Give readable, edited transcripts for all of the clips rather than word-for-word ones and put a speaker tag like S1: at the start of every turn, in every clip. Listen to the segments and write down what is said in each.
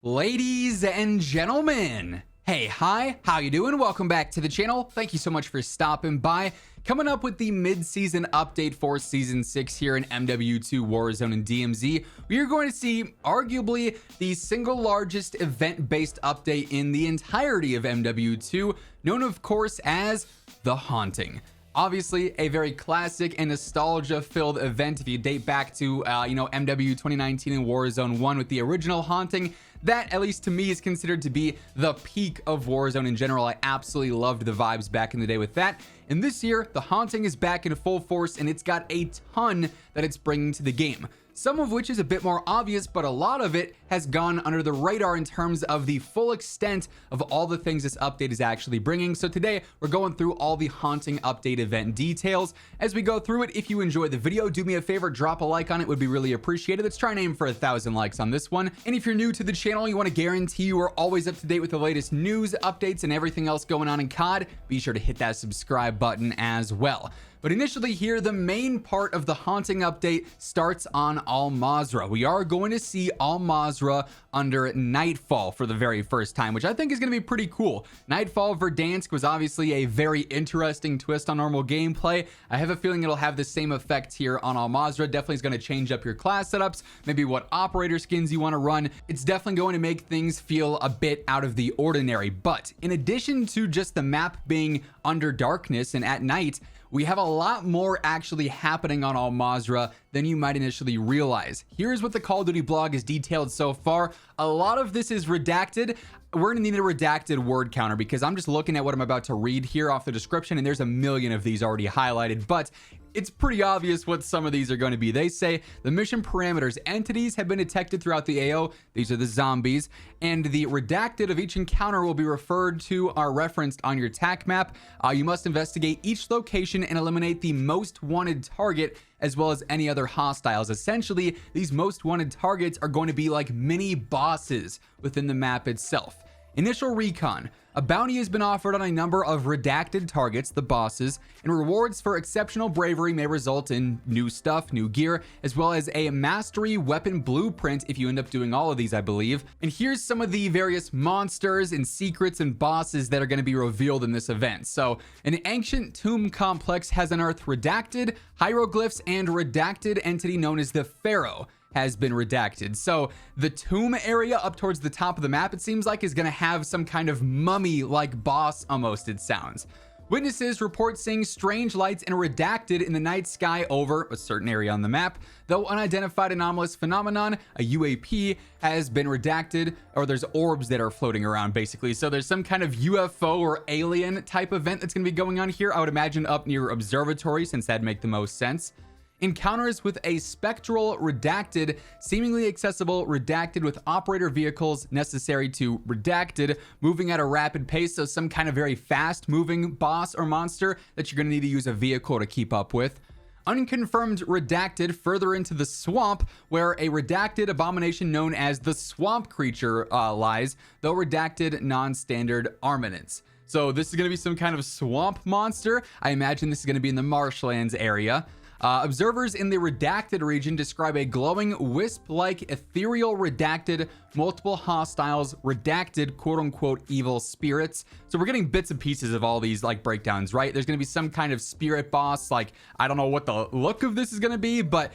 S1: Ladies and gentlemen, hey, hi, how you doing? Welcome back to the channel. Thank you so much for stopping by. Coming up with the mid-season update for Season 6 here in MW2 Warzone and DMZ, we are going to see arguably the single largest event-based update in the entirety of MW2, known of course as The Haunting. Obviously, a very classic and nostalgia-filled event if you date back to, MW 2019 and Warzone 1 with the original Haunting. That, at least to me, is considered to be the peak of Warzone in general. I absolutely loved the vibes back in the day with that. And this year, the Haunting is back in full force, and it's got a ton that it's bringing to the game. Some of which is a bit more obvious, but a lot of it has gone under the radar in terms of the full extent of all the things this update is actually bringing. So today, we're going through all the Haunting update event details. As we go through it, if you enjoyed the video, do me a favor, drop a like on it, would be really appreciated. Let's try and aim for 1,000 likes on this one. And if you're new to the channel, you want to guarantee you are always up to date with the latest news, updates, and everything else going on in COD, be sure to hit that subscribe button as well. But initially here, the main part of the Haunting update starts on Al Mazrah. We are going to see Al Mazrah under Nightfall for the very first time, which I think is going to be pretty cool. Nightfall Verdansk was obviously a very interesting twist on normal gameplay. I have a feeling it'll have the same effect here on Al Mazrah. Definitely is going to change up your class setups, maybe what operator skins you want to run. It's definitely going to make things feel a bit out of the ordinary. But in addition to just the map being under darkness and at night, we have a lot more actually happening on Al Mazrah than you might initially realize. Here's what the Call of Duty blog has detailed so far. A lot of this is redacted. We're gonna need a redacted word counter because I'm just looking at what I'm about to read here off the description, and there's a million of these already highlighted, but it's pretty obvious what some of these are going to be. They say the mission parameters entities have been detected throughout the AO. These are the zombies, and the redacted of each encounter will be referred to or referenced on your TAC map. You must investigate each location and eliminate the most wanted target as well as any other hostiles. Essentially, these most wanted targets are going to be like mini bosses within the map itself. Initial recon. A bounty has been offered on a number of redacted targets, the bosses, and rewards for exceptional bravery may result in new stuff, new gear, as well as a mastery weapon blueprint if you end up doing all of these, I believe. And here's some of the various monsters and secrets and bosses that are going to be revealed in this event. So, an ancient tomb complex has unearthed redacted hieroglyphs and redacted entity known as the Pharaoh has been redacted. So the tomb area up towards the top of the map, it seems like, is going to have some kind of mummy-like boss almost, it sounds. Witnesses report seeing strange lights and redacted in the night sky over a certain area on the map. Though unidentified anomalous phenomenon, a UAP, has been redacted, or there's orbs that are floating around basically. So there's some kind of UFO or alien type event that's going to be going on here. I would imagine up near observatory, since that'd make the most sense. Encounters with a spectral redacted, seemingly accessible redacted with operator vehicles necessary to redacted, moving at a rapid pace. So some kind of very fast moving boss or monster that you're going to need to use a vehicle to keep up with. Unconfirmed redacted further into the swamp, where a redacted abomination known as the swamp creature lies, though redacted non-standard armaments. So this is going to be some kind of swamp monster. I imagine this is going to be in the marshlands area. Observers in the redacted region describe a glowing wisp-like ethereal redacted, multiple hostiles, redacted quote-unquote evil spirits. So we're getting bits and pieces of all these like breakdowns, right? There's going to be some kind of spirit boss. Like, I don't know what the look of this is going to be, but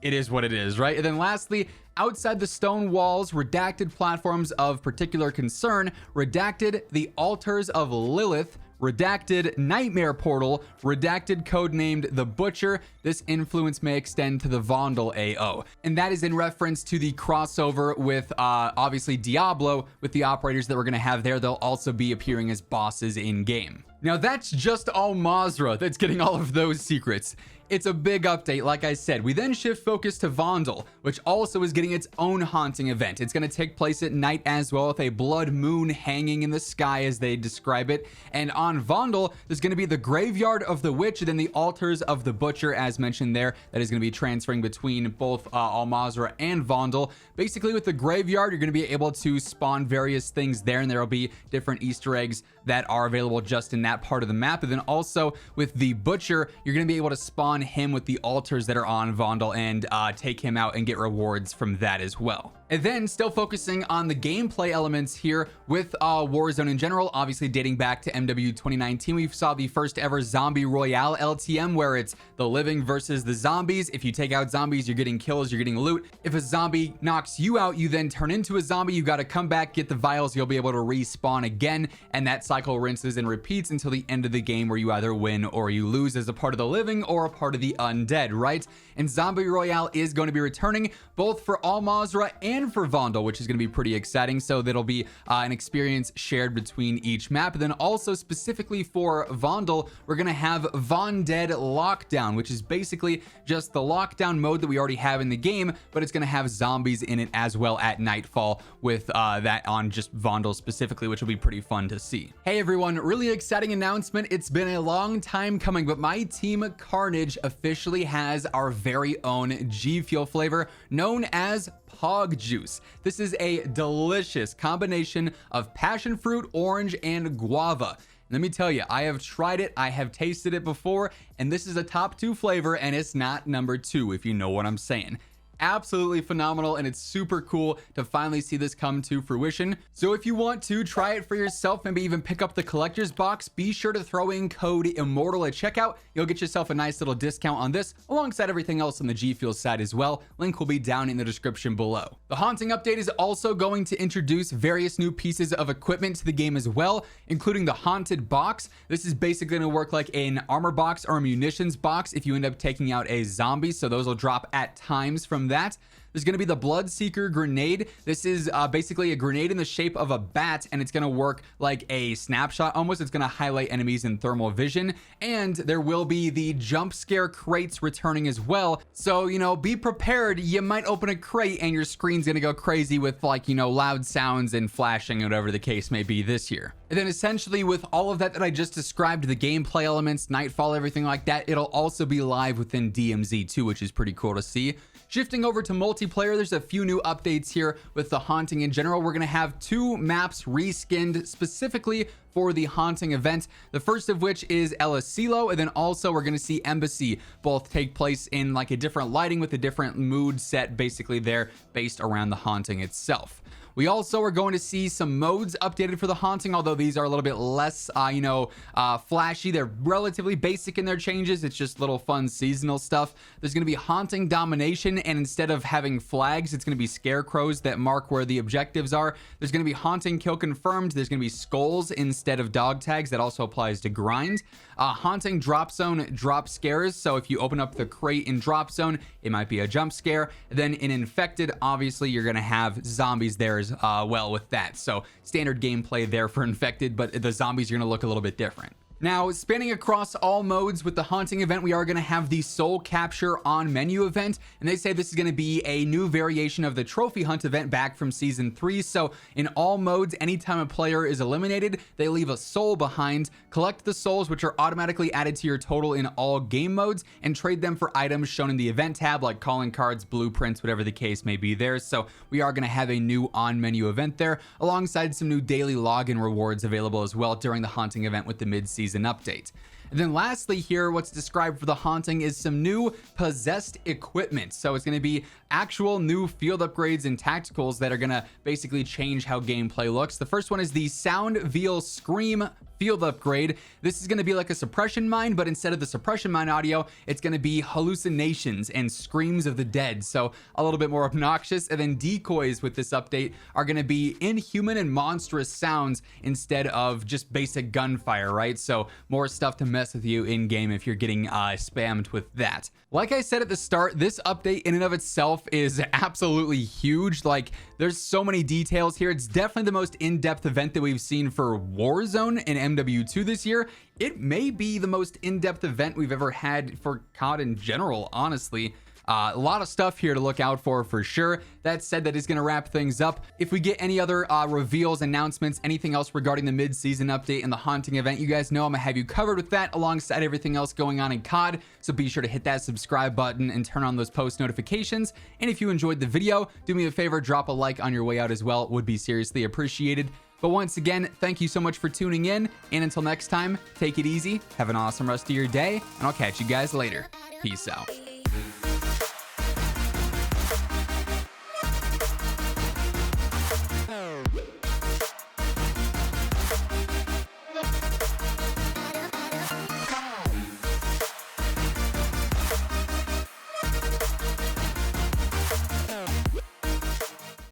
S1: it is what it is, right? And then lastly, outside the stone walls, redacted platforms of particular concern, redacted the altars of Lilith, redacted nightmare portal, redacted codenamed the Butcher. This influence may extend to the Vandal AO, and that is in reference to the crossover with obviously Diablo with the operators that we're going to have there. They'll also be appearing as bosses in game. Now that's just Al Mazrah that's getting all of those secrets. It's a big update, like I said. We then shift focus to Vandal, which also is getting its own haunting event. It's going to take place at night as well, with a blood moon hanging in the sky as they describe it. And on Vandal, there's going to be the Graveyard of the Witch, and then the Altars of the Butcher, as mentioned there. That is going to be transferring between both Al Mazrah and Vandal. Basically, with the Graveyard, you're going to be able to spawn various things there, and there will be different Easter eggs that are available just in that part of the map. And then also with the Butcher, you're going to be able to spawn on him with the altars that are on Vondel and take him out and get rewards from that as well. And then still focusing on the gameplay elements here with Warzone in general, obviously dating back to MW 2019, we saw the first ever zombie Royale LTM where it's the living versus the zombies. If you take out zombies, you're getting kills, you're getting loot. If a zombie knocks you out, you then turn into a zombie. You got to come back, get the vials, you'll be able to respawn again. And that cycle rinses and repeats until the end of the game where you either win or you lose as a part of the living or a part of the undead, right? And Zombie Royale is going to be returning both for Al Mazrah and for Vondel, which is going to be pretty exciting. So that'll be an experience shared between each map. And then also specifically for Vondel, we're going to have Vondead Lockdown, which is basically just the lockdown mode that we already have in the game, but it's going to have zombies in it as well at nightfall with that on just Vondel specifically, which will be pretty fun to see. Hey everyone, really exciting announcement. It's been a long time coming, but my team Carnage officially has our very own G Fuel flavor known as Pog Juice. This is a delicious combination of passion fruit, orange, and guava. Let me tell you, I have tried it, I have tasted it before, and this is a top 2 flavor, and it's not number 2, if you know what I'm saying. Absolutely phenomenal, and it's super cool to finally see this come to fruition. So if you want to try it for yourself, maybe even pick up the collector's box, be sure to throw in code IMMORTAL at checkout. You'll get yourself a nice little discount on this alongside everything else on the G Fuel side as well. Link will be down in the description below. The Haunting update is also going to introduce various new pieces of equipment to the game as well, including the Haunted Box. This is basically going to work like an armor box or a munitions box if you end up taking out a zombie, so those will drop at times from that. There's going to be the Bloodseeker grenade. This is basically a grenade in the shape of a bat, and it's going to work like a snapshot almost. It's going to highlight enemies in thermal vision. And there will be the jump scare crates returning as well. So, you know, be prepared. You might open a crate and your screen's going to go crazy with, like, you know, loud sounds and flashing, whatever the case may be this year. And then essentially with all of that I just described, the gameplay elements, Nightfall, everything like that, it'll also be live within DMZ too, which is pretty cool to see. Shifting over to multiplayer, there's a few new updates here with the Haunting in general. We're going to have 2 maps reskinned specifically for the Haunting event. The first of which is El Asilo, and then also we're going to see Embassy both take place in like a different lighting with a different mood set basically there based around the Haunting itself. We also are going to see some modes updated for the Haunting, although these are a little bit less, flashy. They're relatively basic in their changes. It's just little fun seasonal stuff. There's going to be Haunting Domination, and instead of having flags, it's going to be scarecrows that mark where the objectives are. There's going to be Haunting Kill Confirmed. There's going to be skulls instead of dog tags. That also applies to Grind. Haunting Drop Zone drop scares. So if you open up the crate in Drop Zone, it might be a jump scare. Then in Infected, obviously, you're going to have zombies there as well with that. So standard gameplay there for Infected, but the zombies are going to look a little bit different. Now, spanning across all modes with the Haunting event, we are going to have the Soul Capture on menu event, and they say this is going to be a new variation of the Trophy Hunt event back from Season 3. So in all modes, anytime a player is eliminated, they leave a soul behind. Collect the souls, which are automatically added to your total in all game modes, and trade them for items shown in the event tab, like calling cards, blueprints, whatever the case may be there. So we are going to have a new on-menu event there, alongside some new daily login rewards available as well during the Haunting event with the mid-season update. And then lastly here, what's described for the Haunting is some new possessed equipment. So it's going to be actual new field upgrades and tacticals that are going to basically change how gameplay looks. The first one is the Sound Veal Scream field upgrade. This is going to be like a suppression mine, but instead of the suppression mine audio, it's going to be hallucinations and screams of the dead. So a little bit more obnoxious. And then decoys with this update are going to be inhuman and monstrous sounds instead of just basic gunfire, right? So more stuff to mess with you in game if you're getting spammed with that. Like I said at the start, this update in and of itself is absolutely huge. Like, there's so many details here. It's definitely the most in-depth event that we've seen for Warzone and MW2 this year. It may be the most in-depth event we've ever had for COD in general, honestly. A lot of stuff here to look out for sure. That said, that is going to wrap things up. If we get any other reveals, announcements, anything else regarding the mid-season update and the haunting event, you guys know I'm going to have you covered with that alongside everything else going on in COD. So be sure to hit that subscribe button and turn on those post notifications. And if you enjoyed the video, do me a favor, drop a like on your way out as well. It would be seriously appreciated. But once again, thank you so much for tuning in. And until next time, take it easy, have an awesome rest of your day, and I'll catch you guys later. Peace out.